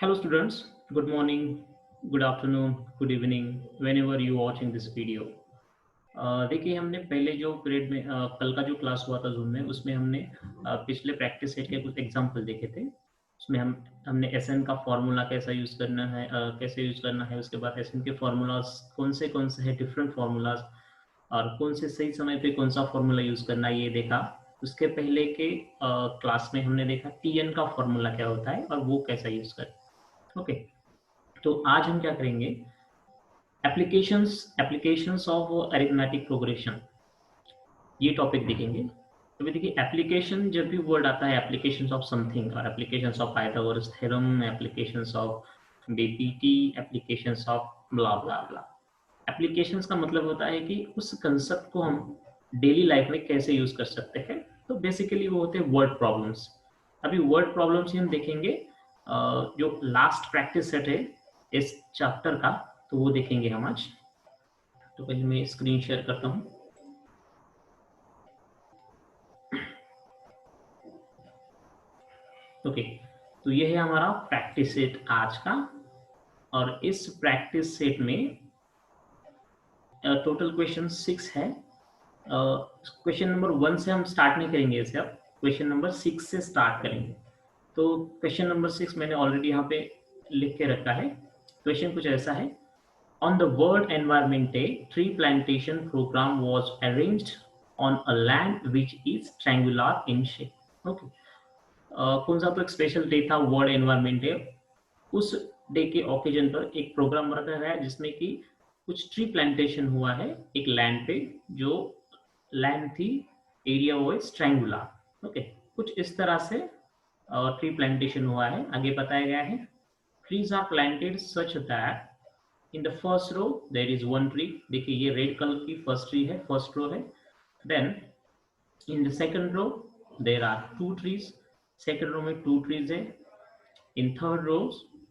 Hello students, good morning, good afternoon, good evening, whenever you watching this video. देखिए हमने पहले जो period में कल का जो क्लास हुआ था जूम में उसमें हमने पिछले प्रैक्टिस सेट के कुछ एग्जांपल देखे थे। उसमें हमने एसएन का फॉर्मूला कैसा यूज़ करना है, कैसे यूज़ करना है। उसके बाद एसएन के फार्मूलाज कौन से हैं, डिफरेंट फार्मूलाज, और कौन से सही समय पे कौन सा फॉर्मूला यूज़ करना है ये देखा। उसके पहले के क्लास में हमने देखा टीएन का फॉर्मूला क्या होता है और वो कैसा यूज़ करें। ओके, तो आज हम क्या करेंगे, applications applications of arithmetic progression, ये टॉपिक देखेंगे। तो भी देखिए एप्लीकेशन, जब भी वर्ड आता है एप्लीकेशंस ऑफ समथिंग, और applications of Pythagoras theorem, applications of BPT, applications of blah blah blah. Applications का मतलब होता है कि उस कंसेप्ट को हम डेली लाइफ में कैसे यूज कर सकते हैं। तो बेसिकली वो होते हैं वर्ड प्रॉब्लम्स। अभी वर्ड प्रॉब्लम्स ही हम देखेंगे। जो लास्ट प्रैक्टिस सेट है इस चैप्टर का, तो वो देखेंगे हम आज। तो पहले मैं स्क्रीन शेयर करता हूँ। ओके, तो ये है हमारा प्रैक्टिस सेट आज का, और इस प्रैक्टिस सेट में टोटल क्वेश्चन 6 है। क्वेश्चन नंबर 1 से हम स्टार्ट नहीं करेंगे इसे, अब क्वेश्चन नंबर 6 से स्टार्ट करेंगे। तो क्वेश्चन नंबर 6 मैंने ऑलरेडी यहाँ पे लिख के रखा है। क्वेश्चन कुछ ऐसा है, on the world environment day tree plantation program was arranged on a land which is triangular in shape. Okay, कौन सा तो एक स्पेशल डे था वर्ल्ड एनवायरमेंट डे। उस डे के ओकेजन पर एक प्रोग्राम रखा गया है जिसमें कि कुछ ट्री प्लांटेशन हुआ है एक लैंड पे, जो लैंड थी, एरिया वाइज ट्रायंगुलर। ओके, कुछ इस तरह से ट्री प्लांटेशन हुआ है। आगे बताया गया है, trees are planted such that in the first row there is one tree. देखिए ये रेड कलर की फर्स्ट ट्री है, फर्स्ट रो है। Then in the second row there are two trees, second row में टू ट्रीज है। In third row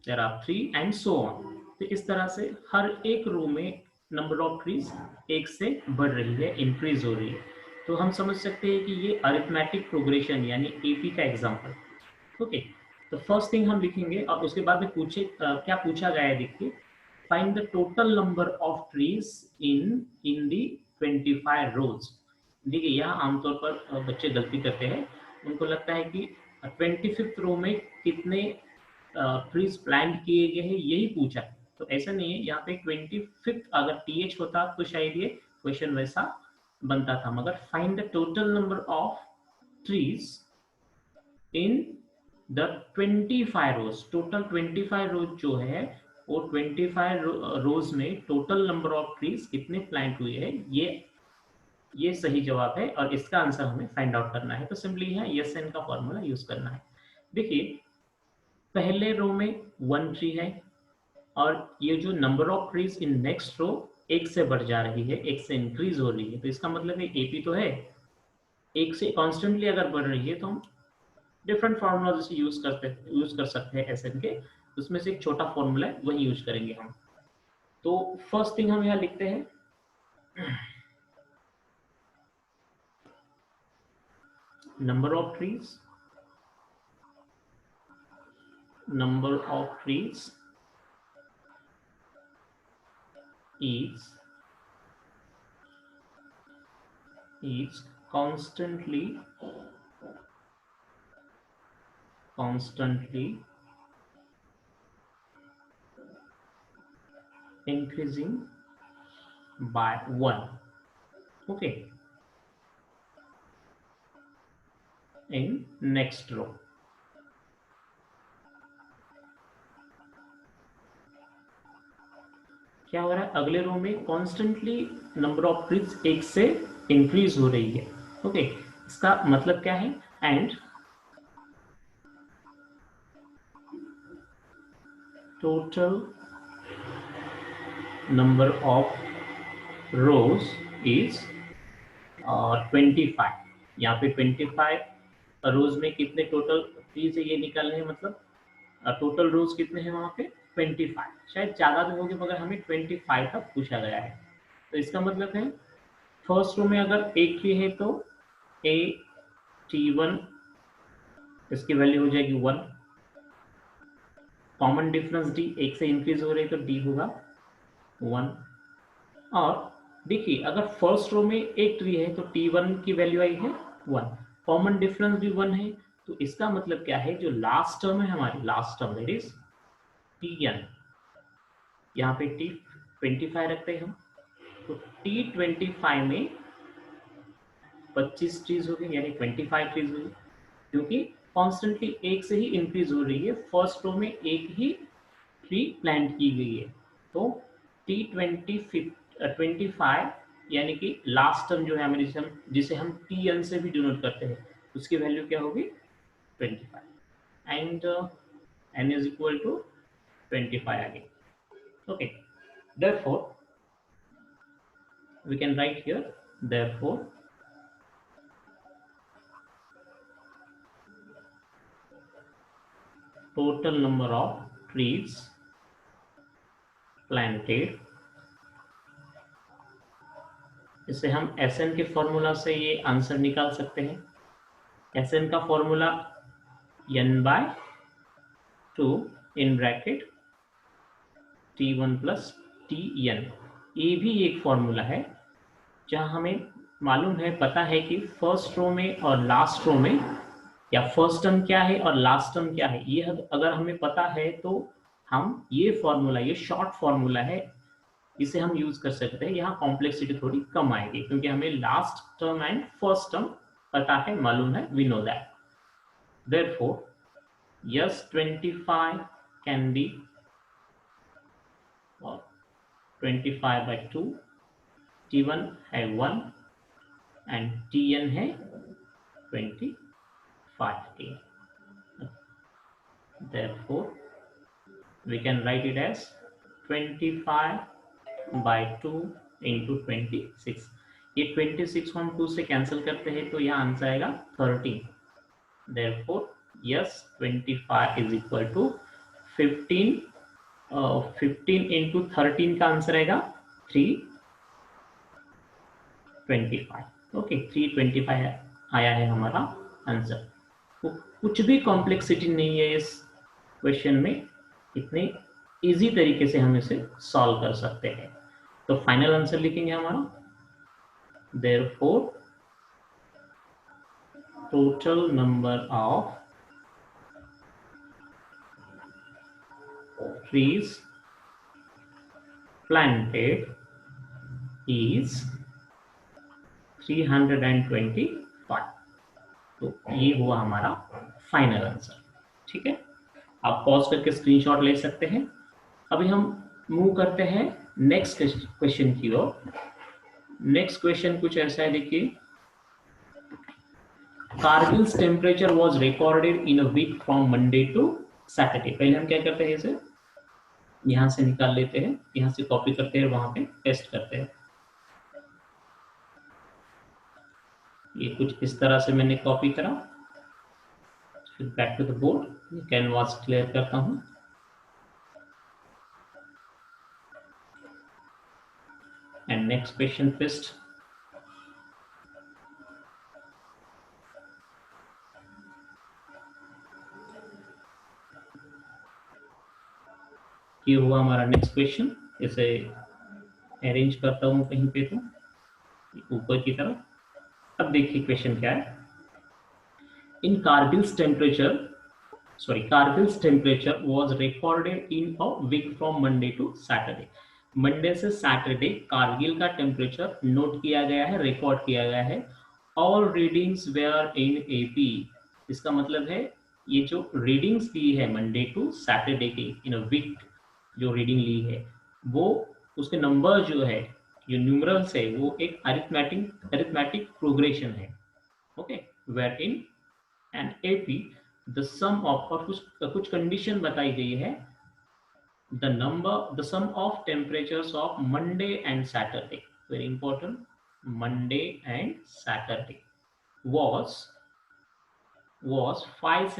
there are three and so on. तो इस तरह से हर एक रो में नंबर ऑफ ट्रीज एक से बढ़ रही है, इंक्रीज हो रही है। तो हम समझ सकते हैं कि ये अरिथमेटिक प्रोग्रेशन यानी एपी का एग्जांपल। ओके, तो फर्स्ट थिंग हम लिखेंगे, और उसके बाद में क्या पूछा गया है। देखिए, find the total number of trees in the 25 rows. देखिए यहाँ आमतौर पर बच्चे गलती करते हैं, उनको लगता है कि 25th रो में कितने ट्रीज प्लांट किए गए हैं यही पूछा है। तो ऐसा नहीं है, यहाँ पे 25th अगर टीएच होता तो शायद ये क्वेश्चन वैसा बनता था, मगर find the total number of trees in the 25 rows. Total 25 rows जो है, वो 25 रोज में टोटल नंबर ऑफ ट्रीज कितने प्लांट हुए हैं, ये सही जवाब है, और इसका आंसर हमें फाइंड आउट करना है। तो सिंपली है यस एन का फॉर्मूला यूज करना है। देखिए पहले रो में वन ट्री है, और ये जो number of trees in next row एक से बढ़ जा रही है, एक से इंक्रीज हो रही है। तो इसका मतलब है एपी तो है, एक से कॉन्स्टेंटली अगर बढ़ रही है तो हम डिफरेंट फार्मूला जैसे यूज कर सकते हैं एस एन के। उसमें से एक छोटा फॉर्मूला है, वही यूज करेंगे हम। तो फर्स्ट थिंग हम यहाँ लिखते हैं, number of trees is constantly increasing by 1. Okay, in next row। क्या हो रहा है, अगले रो में कॉन्स्टेंटली नंबर ऑफ ट्रीज एक से इंक्रीज हो रही है। ओके, इसका मतलब क्या है, and total number of rose is 25। यहाँ पे 25 रोज में कितने टोटल ट्रीज है ये निकालने हैं, मतलब टोटल रोज कितने हैं वहाँ पे 25। शायद ज़्यादा भी होंगे, मगर हमें 25 तक पूछा गया है। तो इसका मतलब है फर्स्ट रो में अगर एक ट्री है तो ए टी वन, इसकी वैल्यू हो जाएगी 1। कॉमन डिफरेंस डी, एक से इंक्रीज हो रही है तो डी होगा 1। और देखिए अगर फर्स्ट रो में एक ट्री है तो T1 की वैल्यू आई है 1, कॉमन डिफरेंस भी 1 है, तो इसका मतलब क्या है, जो लास्ट टर्म है हमारी, last term that is Tn, यहाँ पे T25 रखते हैं हम, तो T25 में 25 ट्रीज हो गए, यानी 25 ट्रीज हो गए, क्योंकि कॉन्स्टेंटली एक से ही इंक्रीज हो रही है, फर्स्ट रो में एक ही ट्री प्लांट की गई है, तो T25 यानी कि लास्ट टर्म जो है हमारी, जिसे हम Tn से भी डिनोट करते हैं, उसकी वैल्यू क्या होगी 25, and n is equal to 25 again. Okay, therefore we can write here, therefore total number of trees planted, इसे हम Sn के फॉर्मूला से ये आंसर निकाल सकते हैं। Sn का formula n/2 in bracket T1 plus Tn, ये भी एक फॉर्मूला है जहां हमें मालूम है, पता है कि फर्स्ट रो में और लास्ट रो में, या फर्स्ट टर्म क्या है और लास्ट टर्म क्या है, ये अगर हमें पता है तो हम ये फॉर्मूला, ये शॉर्ट फॉर्मूला है, इसे हम यूज कर सकते हैं। यहाँ कॉम्प्लेक्सिटी थोड़ी कम आएगी क्योंकि हमें last term and first term पता है, मालूम है, we know that. Therefore, yes, 25 can be 25/2, T1 है 1 and Tn है 25T। Therefore, we can write it as 25/2 into 26। ये 26 को हम 2 से कैंसिल करते हैं तो यहाँ आंसर आएगा 13। Therefore, yes, 25 is equal to 15। 15 into 13 का आंसर आएगा 325। ओके, 325 आया है हमारा आंसर। तो कुछ भी कॉम्प्लेक्सिटी नहीं है इस क्वेश्चन में, इतने इजी तरीके से हम इसे सॉल्व कर सकते हैं। तो फाइनल आंसर लिखेंगे हमारा, therefore total number of trees planted is 325। तो ये हुआ हमारा फाइनल आंसर। ठीक है, आप पॉज करके स्क्रीनशॉट ले सकते हैं। अभी हम मूव करते हैं नेक्स्ट क्वेश्चन की ओर। नेक्स्ट क्वेश्चन कुछ ऐसा है, देखिए, Kargil's temperature was recorded in a week from Monday to Saturday. पहले हम क्या करते हैं, इसे यहां से निकाल लेते हैं, यहां से कॉपी करते हैं, वहां पे पेस्ट करते हैं। ये कुछ इस तरह से मैंने कॉपी करा, फिर back to the board, canvas clear करता हूं। And next question paste. ये हुआ हमारा नेक्स्ट क्वेश्चन। इसे अरेंज करता हूं कहीं पे तो ऊपर की तरफ। अब देखिए क्वेश्चन क्या है। In Kargil's temperature was recorded in a week from Monday to Saturday. Monday से सैटरडे कारगिल का टेम्परेचर नोट किया गया है, रिकॉर्ड किया गया है। All readings were in AP. इसका मतलब है ये जो रीडिंग्स ली है मंडे टू सैटरडे की इन अ वीक, जो रीडिंग ली है वो, उसके नंबर जो है, जो न्यूमरल्स है, वो एक अरिथमेटिक प्रोग्रेशन है। Okay, where in and AP the sum of, और कुछ कंडीशन बताई गई है, the sum of temperatures of Monday and Saturday, very important, Monday and Saturday was 5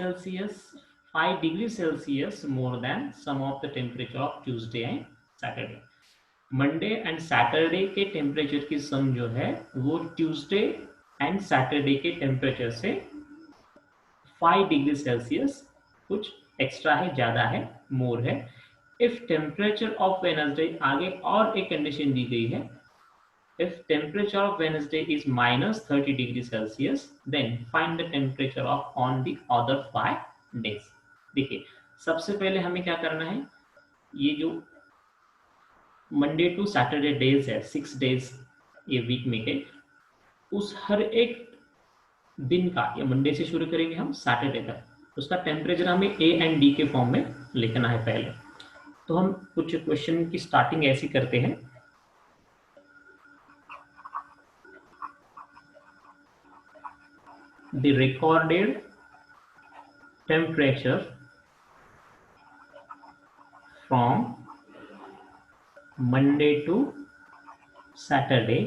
degrees Celsius more than sum of the temperature of Tuesday and Saturday। Monday and Saturday के temperature की सम जो है वो Tuesday and Saturday के temperature से 5 degree Celsius कुछ extra है, ज्यादा है, मोर है। इफ टेम्परेचर ऑफ वेनसडे, आगे और एक कंडीशन दी गई है, if temperature of Wednesday is minus 30 degree Celsius, then find the temperature of on the other 5 days। देखिए सबसे पहले हमें क्या करना है, ये जो मंडे टू सैटरडे डेज है, 6 डेज ये वीक में के, उस हर एक दिन का, या मंडे से शुरू करेंगे हम सैटरडे तक, उसका टेम्परेचर हमें ए एंड डी के फॉर्म में लिखना है पहले। तो हम कुछ क्वेश्चन की स्टार्टिंग ऐसी करते हैं। The recorded temperature from Monday to Saturday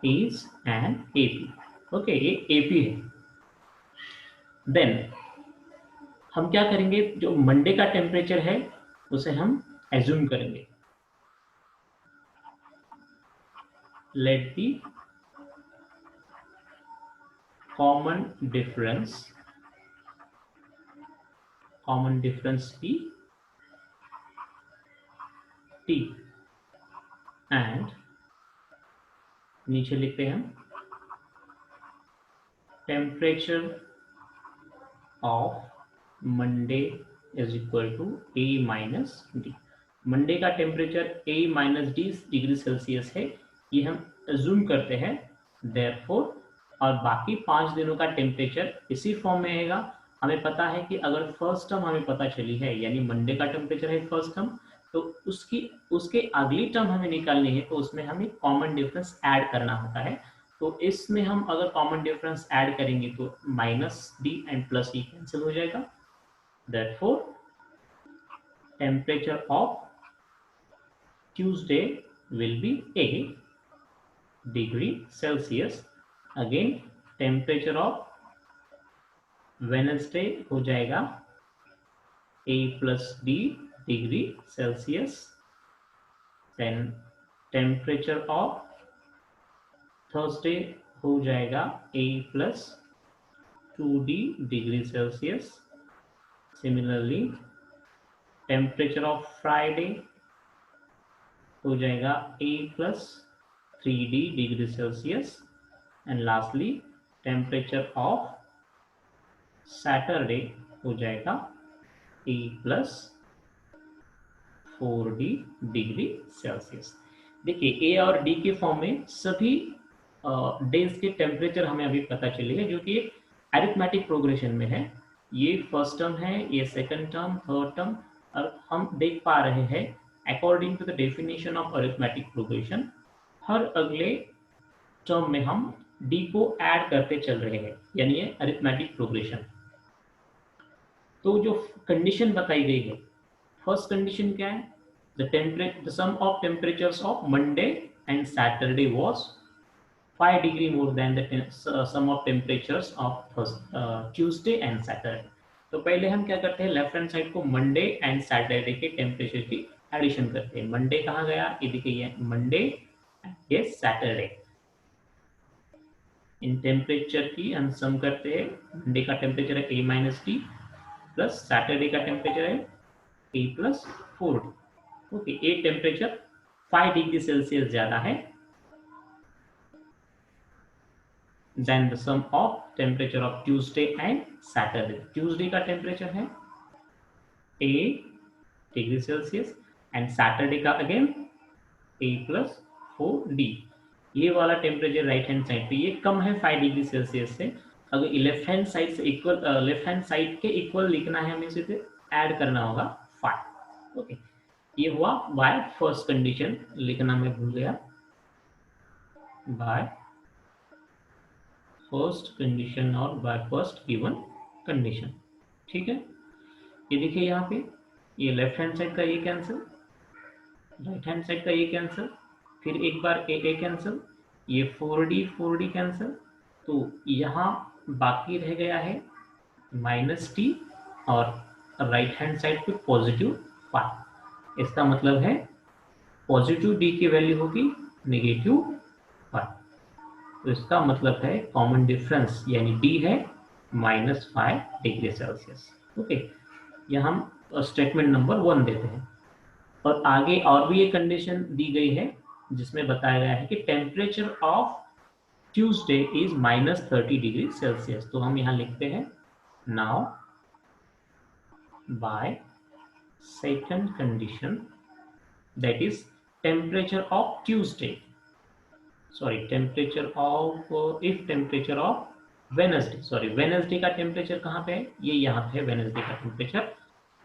is an AP। Okay, ये AP है। देन हम क्या करेंगे, जो मंडे का टेम्परेचर है उसे हम एज्यूम करेंगे। Let the common difference be T and नीचे लिखते हैं हम temperature of Monday is equal to A minus D. Monday का temperature A minus D degree Celsius है, ये हम अज्यूम करते हैं। देयरफॉर और बाकी 5 दिनों का टेम्परेचर इसी फॉर्म में आएगा। हमें पता है कि अगर फर्स्ट टर्म हमें पता चली है, यानी मंडे का टेम्परेचर है फर्स्ट टर्म, तो उसके अगली टर्म हमें निकालनी है, तो उसमें हमें कॉमन डिफरेंस ऐड करना होता है। तो इसमें हम अगर कॉमन डिफरेंस ऐड करेंगे तो minus D and plus E cancel हो जाएगा। Therefore temperature of Tuesday will be A degree Celsius. Again temperature of Wednesday हो जाएगा A plus D degree Celsius. Then temperature of Thursday हो जाएगा A plus 2D degree Celsius. Similarly temperature of Friday हो जाएगा A plus 3D degree Celsius. And lastly temperature of Saturday हो जाएगा A plus 4D degree Celsius. देखिए A और D के form में सभी डेज के टेम्परेचर हमें अभी पता चले हैं, जो कि अरिथमेटिक प्रोग्रेशन में है। ये फर्स्ट टर्म है, ये सेकंड टर्म, थर्ड टर्म, और हम देख पा रहे हैं according to the definition of arithmetic progression हर अगले टर्म में हम डी को ऐड करते चल रहे हैं, यानी ये अरिथमेटिक प्रोग्रेशन। तो जो कंडीशन बताई गई है, फर्स्ट कंडीशन क्या है, the sum of temperatures of Monday and Saturday was 5 degree more than the sum of temperatures of Tuesday and Saturday. तो पहले हम क्या करते हैं, लेफ्ट हैंड साइड को मंडे एंड सैटरडे के टेम्परेचर की एडिशन करते हैं। मंडे कहाँ गया, ये देखिए मंडे एंड ये सैटरडे। इन टेम्परेचर की हम सम करते हैं। मंडे का टेम्परेचर है A minus D plus Saturday का टेम्परेचर है A plus 4D। Okay, A temperature 5 degree Celsius ज्यादा है than the sum of temperature of Tuesday and Saturday। Tuesday का टेम्परेचर है A degree Celsius and Saturday का again A plus 4D। ये वाला temperature right hand side पे ये कम है 5 डिग्री सेल्सियस से। अगर लेफ्ट हैंड साइड से इक्वल, लेफ्ट हैंड साइड के इक्वल लिखना है हमें, इसे ऐड करना होगा 5। ओके, ये हुआ बाय फर्स्ट कंडीशन, लिखना मैं भूल गया, बाय फर्स्ट कंडीशन और बाय फर्स्ट गिवन कंडीशन। ठीक है, ये देखिए यहाँ पे ये लेफ्ट हैंड साइड का ये कैंसिल, राइट हैंड साइड का ये कैंसिल, फिर एक बार ए कैंसिल, ये 4D कैंसिल। तो यहाँ बाकी रह गया है माइनस टी और राइट हैंड साइड पे पॉजिटिव 5। इसका मतलब है पॉजिटिव डी की वैल्यू होगी नेगेटिव 5। तो इसका मतलब है कॉमन डिफरेंस यानी डी है -5 डिग्री सेल्सियस। ओके, या हम स्टेटमेंट नंबर 1 देते हैं। और आगे और भी एक कंडीशन दी गई है जिसमें बताया गया है कि temperature of Tuesday is -30°C। तो हम यहाँ लिखते हैं now by second condition, that is temperature of Tuesday, sorry temperature of, if temperature of Wednesday, sorry Wednesday का टेम्परेचर कहाँ पे है, ये यहाँ पे है वेनसडे का temperature,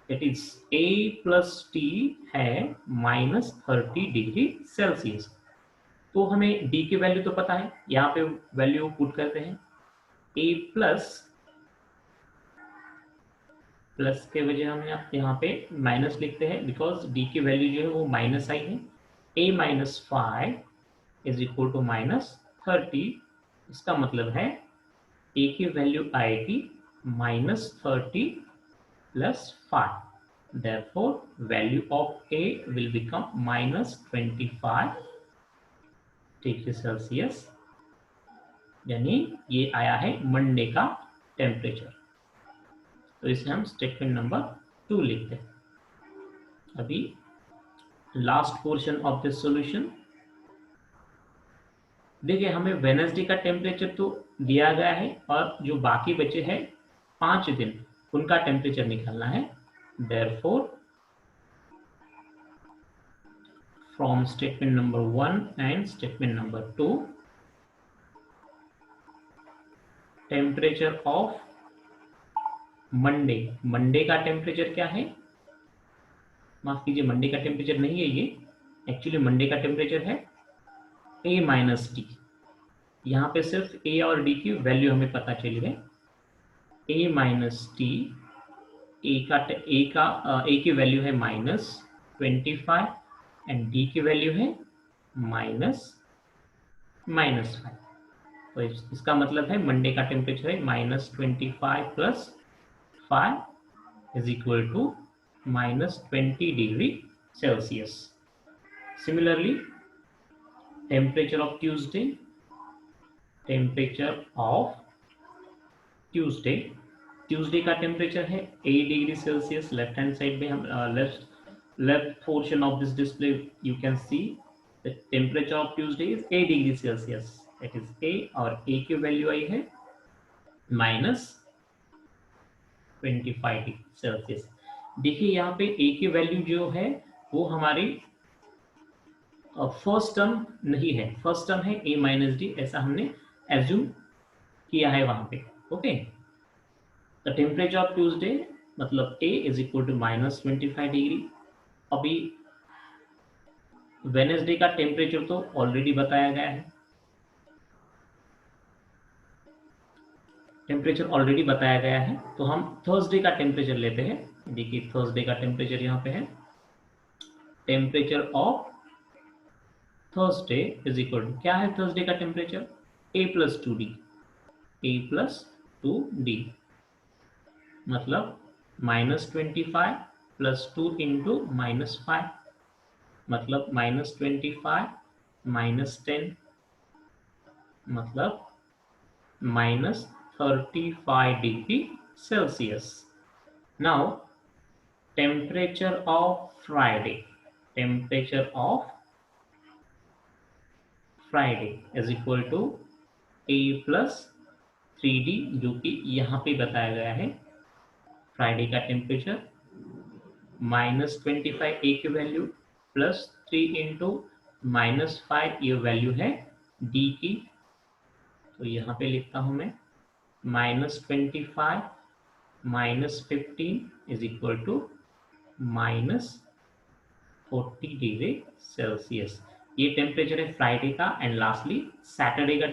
that is A + T है -30°C। तो हमें D की वैल्यू तो पता है, यहाँ पे वैल्यू पुट करते हैं। A प्लस के वजह हम यहाँ पे माइनस लिखते हैं बिकॉज D की वैल्यू जो है वो माइनस आई है। A - 5 is equal to -30। इसका मतलब है A की वैल्यू आएगी -30 + 5। Therefore, value of A will become -25°C। यानी ये आया है मंडे का टेम्परेचर। तो इसे हम स्टेटमेंट नंबर 2 लिखते हैं। अभी last portion of this solution देखिए, हमें वेडनेसडे का टेम्परेचर तो दिया गया है और जो बाकी बचे हैं 5 दिन उनका टेम्परेचर निकालना है। Therefore, from statement number 1 and statement number 2, temperature of Monday का टेम्परेचर क्या है, माफ कीजिए मंडे का टेम्परेचर नहीं है ये, एक्चुअली मंडे का टेम्परेचर है A - D। यहाँ पे सिर्फ A और D की वैल्यू हमें पता चली है। A - D, A की वैल्यू है -25 एंड D की वैल्यू है -5। तो इसका मतलब है मंडे का टेम्परेचर है -25 + 5 is equal to -20°C। Similarly temperature of Tuesday, Tuesday का टेम्परेचर है 8°C। लेफ्ट हैंड साइड में हम left portion of this display you can see the temperature of Tuesday is 8°C। That is A, और A की value आई है -25°C। देखिए यहाँ पे A की वैल्यू जो है वो हमारी फर्स्ट टर्म नहीं है, फर्स्ट टर्म है A - D, ऐसा हमने एज्यूम किया है वहां पे। Okay, the temperature of Tuesday मतलब A इज इक्वल टू -25°। अभी वेडनेसडे का टेम्परेचर तो ऑलरेडी बताया गया है, तो हम थर्सडे का टेम्परेचर लेते हैं। देखिए थर्सडे का टेम्परेचर यहाँ पे है, temperature of Thursday is equal to, क्या है थर्सडे का टेम्परेचर, A + 2D, मतलब -25 + 2 × -5, मतलब -25 -10, मतलब -35°C। Now temperature of Friday is equal to A + 3D, जो कि यहाँ पे बताया गया है। फ्राइडे का टेम्परेचर -25 A की वैल्यू + 3 × -5 ये वैल्यू है D की। तो यहाँ पे लिखता हूँ मैं -25 -15 इज इक्वल टू -40°C। ये टेम्परेचर है फ्राइडे का। एंड लास्टली सैटरडे का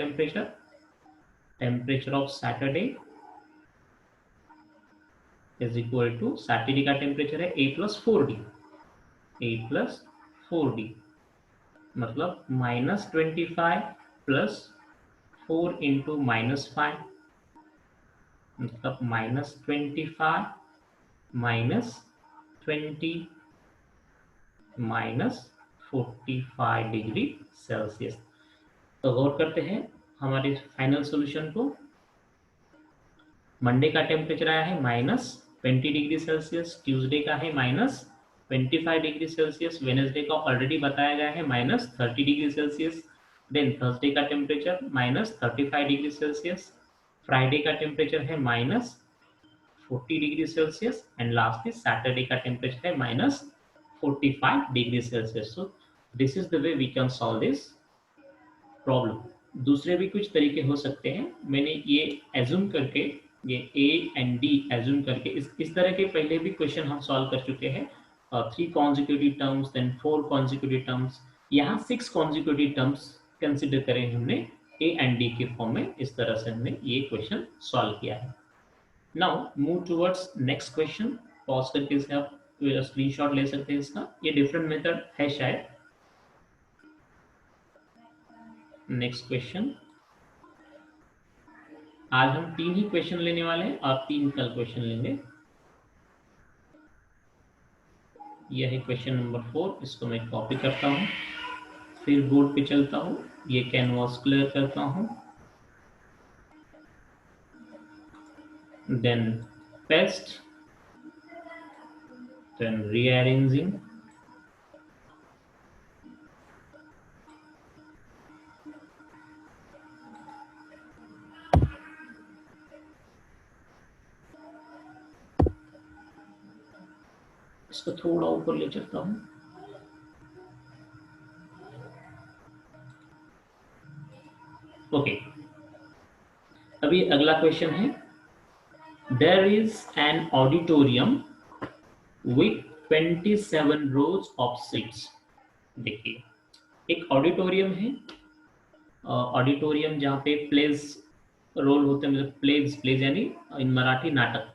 temperature of Saturday is equal to, Saturday का टेम्परेचर है A + 4D, मतलब -25 + 4 × -5, मतलब -25 -20 -45°C। तो गौर करते हैं हमारे फाइनल सॉल्यूशन को। मंडे का टेम्परेचर आया है 20 डिग्री सेल्सियस। ट्यूसडे का है -25 डिग्री सेल्सियस। वेनेसडे का ऑलरेडी बताया गया है -30 डिग्री सेल्सियस। देन थर्सडे का टेम्परेचर -35 डिग्री सेल्सियस। फ्राइडे का टेम्परेचर है -40 degree Celsius and lastly Saturday का टेम्परेचर है -45 degree Celsius. So this is the way we can solve this problem. दूसरे भी कुछ तरीके हो सकते हैं। मैंने ये एज्यूम करके, ये ए एंड डी एज्यूम करके इस तरह के पहले भी क्वेश्चन हम सॉल्व कर चुके हैं। 3 consecutive terms, then 4 consecutive terms, यहाँ 6 कॉन्जिक्यूटिव टर्म्स कंसिडर करें हमने ए एंड डी के फॉर्म में। इस तरह से हमने ये क्वेश्चन सॉल्व किया है। Now move towards next question. Pause करके इसे आप स्क्रीनशॉट ले सकते हैं इसका। ये डिफरेंट मेथड है शायद। Next question. आज हम 3 ही क्वेश्चन लेने वाले हैं और 3 कल क्वेश्चन लेंगे। यह है क्वेश्चन नंबर 4। इसको मैं कॉपी करता हूँ, फिर बोर्ड पे चलता हूँ, ये कैनवास क्लियर करता हूँ, देन पेस्ट, देन रीअरेंजिंग, इसको थोड़ा ऊपर ले चलता हूँ। ओके, अभी अगला क्वेश्चन है। There is an auditorium with 27 rows of seats. देखिए, एक ऑडिटोरियम है। ऑडिटोरियम जहाँ पे प्लेस रोल होते हैं, मतलब प्लेज यानी इन मराठी नाटक।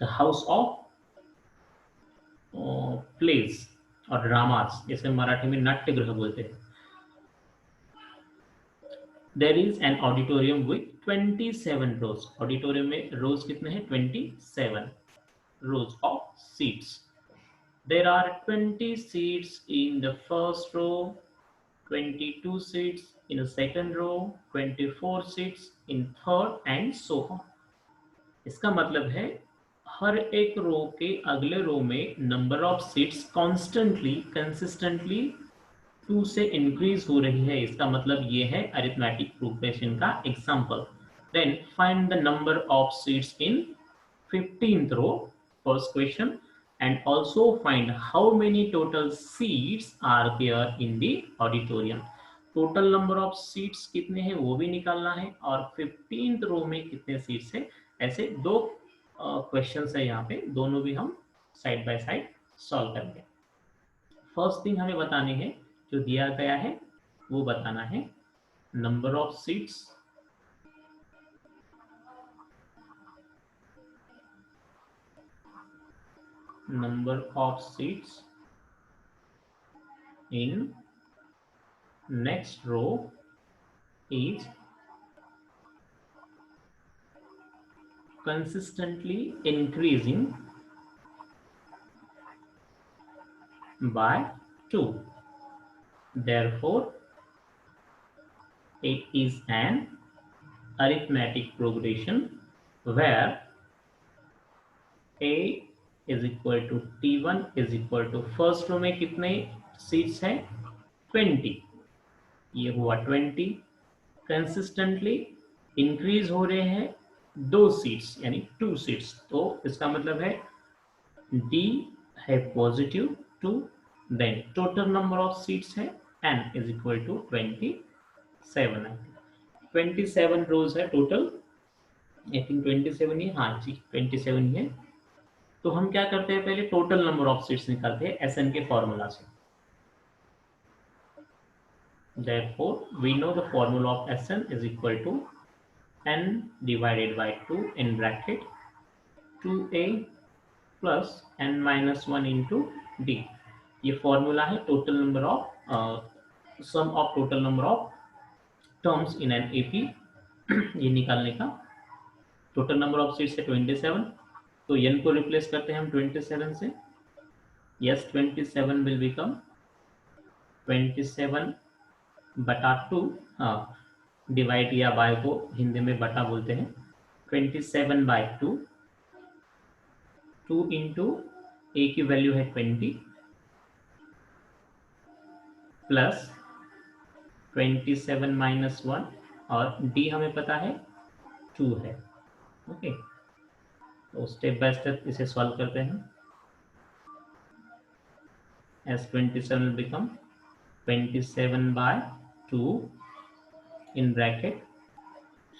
द हाउस ऑफ प्लेज और ड्रामास, जैसे मराठी में नाट्य गृह बोलते हैं। There is an auditorium with 27 rows. Auditorium में रोज कितने हैं? 27 rows of seats. There are 20 seats in the first row, 22 seats in a second row, 24 seats in third and so on। इसका मतलब है हर एक रो के अगले रो में नंबर ऑफ सीट्स कंसिस्टेंटली 2 से इंक्रीज हो रही है। इसका मतलब ये है अरिथमेटिक प्रोग्रेशन का example. Then find the number of seats in 15th row, first question, and also find how many total seats are there in the auditorium। Total number of seats कितने हैं वो भी निकालना है और 15th रो में कितने सीट्स है। ऐसे 2 क्वेश्चंस है यहाँ पे, दोनों भी हम साइड बाय साइड सॉल्व करेंगे। फर्स्ट थिंग हमें बतानी है, जो दिया गया है वो बताना है number of seats in next row is consistently increasing by 2, therefore it is an arithmetic progression where a is equal to t1 is equal to first row में कितने सीट्स है? 20, ये हुआ 20। कंसिस्टेंटली इंक्रीज हो रहे हैं 2 सीट्स यानी 2 seats, तो इसका मतलब है d है positive 2, then total number of seats है n इज इक्वल टू 27 है। 27 रोज है टोटल, आई थिंक 27 ही, हाँ जी 27 ही है। तो हम क्या करते हैं, पहले टोटल नंबर ऑफ सीट्स निकालते हैं एसएन के फॉर्मूला से। Therefore we know the formula of Sn is equal to n divided by 2 in bracket 2a plus n minus 1 into d। ये फॉर्मूला है total number of sum of total number of terms in an AP, ये निकालने का। Total number of seats है 27, तो n को replace करते हैं हम 27 से। यस 27 विल बिकम 27 बटा 2, हाँ डिवाइड या बाय को हिंदी में बटा बोलते हैं, 27 by 2 2 इंटू ए की वैल्यू है 20 प्लस 27 माइनस 1 और डी हमें पता है 2 है। ओके, तो स्टेप बाय स्टेप इसे सॉल्व करते हैं। as 27 will become 27 by 2 in bracket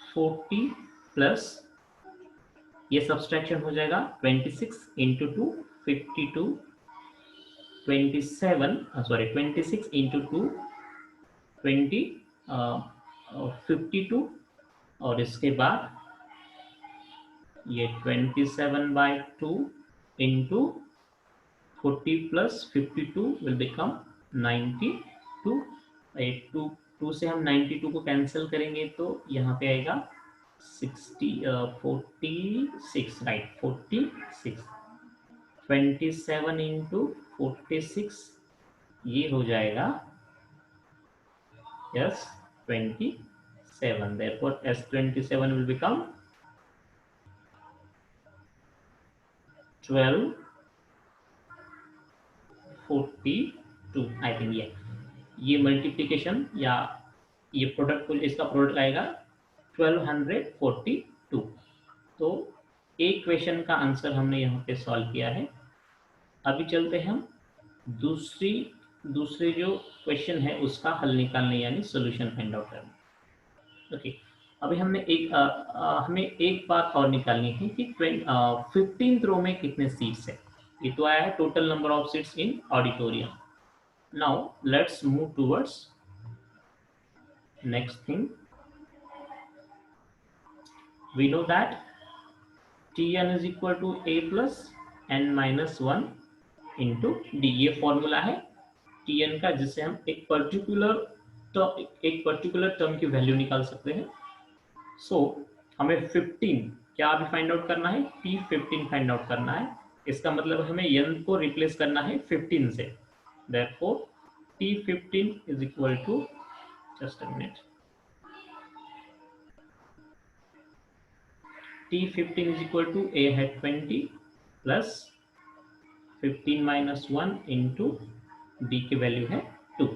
40 plus ये सब्सट्रैक्शन हो जाएगा 26 इंटू 2 52 26 इंटू 2 20 52 और इसके बाद ये 27 by 2 into 40 plus 52 will become 92। 2 से हम 92 को कैंसिल करेंगे तो यहाँ पे आएगा 46, राइट, 46। 27 इंटू 46 ये हो जाएगा yes 27। therefore S27 will become 1242। I think ये मल्टीप्लिकेशन या ये प्रोडक्ट इसका प्रोडक्ट आएगा 1242। तो एक क्वेश्चन का आंसर हमने यहाँ पे सॉल्व किया है। अभी चलते हैं हम दूसरे जो क्वेश्चन है उसका हल निकालने यानी सॉल्यूशन फाइंड आउट करना। ओके, अभी हमें एक बात और निकालनी है कि 15th रो में कितने सीट्स है। ये तो आया है total number of seats in auditorium. Now let's move towards next thing. we know that Tn is equal to a plus n minus 1 into d। ये फॉर्मूला है Tn का जिससे हम एक पर्टिकुलर टर्म की वैल्यू निकाल सकते हैं। सो हमें 15 क्या अभी फाइंड आउट करना है, T15 फाइंड आउट करना है। इसका मतलब हमें n को रिप्लेस करना है 15 से। therefore T15 is equal to, just a minute, T15 is equal to a है 20 प्लस 15 माइनस 1 इंटू डी की वैल्यू है 2।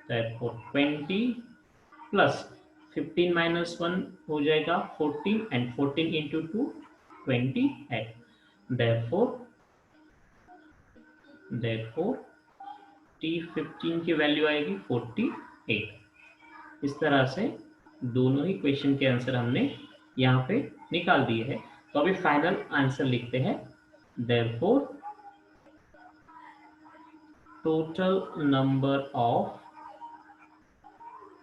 therefore 20 प्लस 15 माइनस 1 हो जाएगा 14 एंड 14 इंटू 2 20 है। therefore T15 की वैल्यू आएगी 48। इस तरह से दोनों ही क्वेश्चन के आंसर हमने यहाँ पे निकाल दिए हैं। तो अभी फाइनल आंसर लिखते हैं। therefore total number of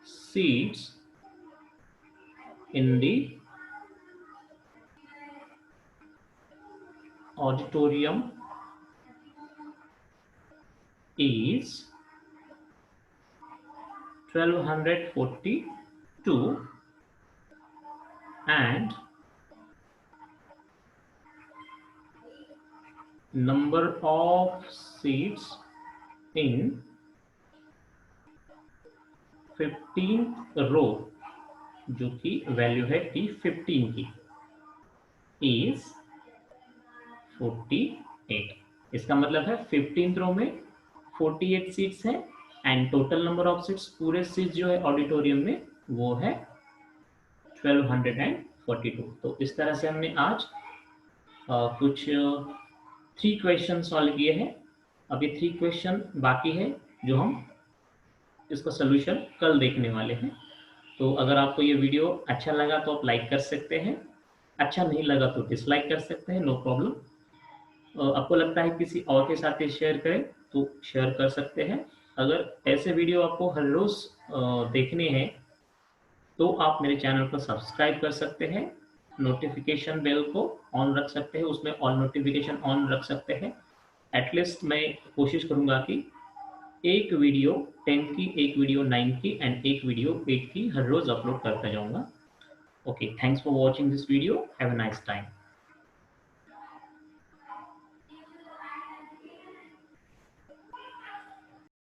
seats in the auditorium is 1242 and number of seats in 15th रो जो कि वैल्यू है T15 की is 48। इसका मतलब है 15th रो में 48 सीट्स है and total number of seats पूरे सीट्स जो है ऑडिटोरियम में वो है 1242। तो इस तरह से हमने आज कुछ 3 क्वेश्चन सॉल्व किए हैं। अभी 3 क्वेश्चन बाकी है जो हम इसका सोल्यूशन कल देखने वाले हैं। तो अगर आपको ये वीडियो अच्छा लगा तो आप लाइक कर सकते हैं, अच्छा नहीं लगा तो डिसलाइक कर सकते हैं, नो प्रॉब्लम। आपको लगता है किसी और के साथ शेयर करें तो शेयर कर सकते हैं। अगर ऐसे वीडियो आपको हर रोज देखने हैं तो आप मेरे चैनल को सब्सक्राइब कर सकते हैं, नोटिफिकेशन बेल को ऑन रख सकते हैं, उसमें ऑल नोटिफिकेशन ऑन रख सकते हैं। एटलीस्ट मैं कोशिश करूंगा कि एक वीडियो 10 की, एक वीडियो 9 की एंड एक वीडियो 8 की हर रोज अपलोड करता जाऊंगा। Okay, thanks for watching this video, have a nice time.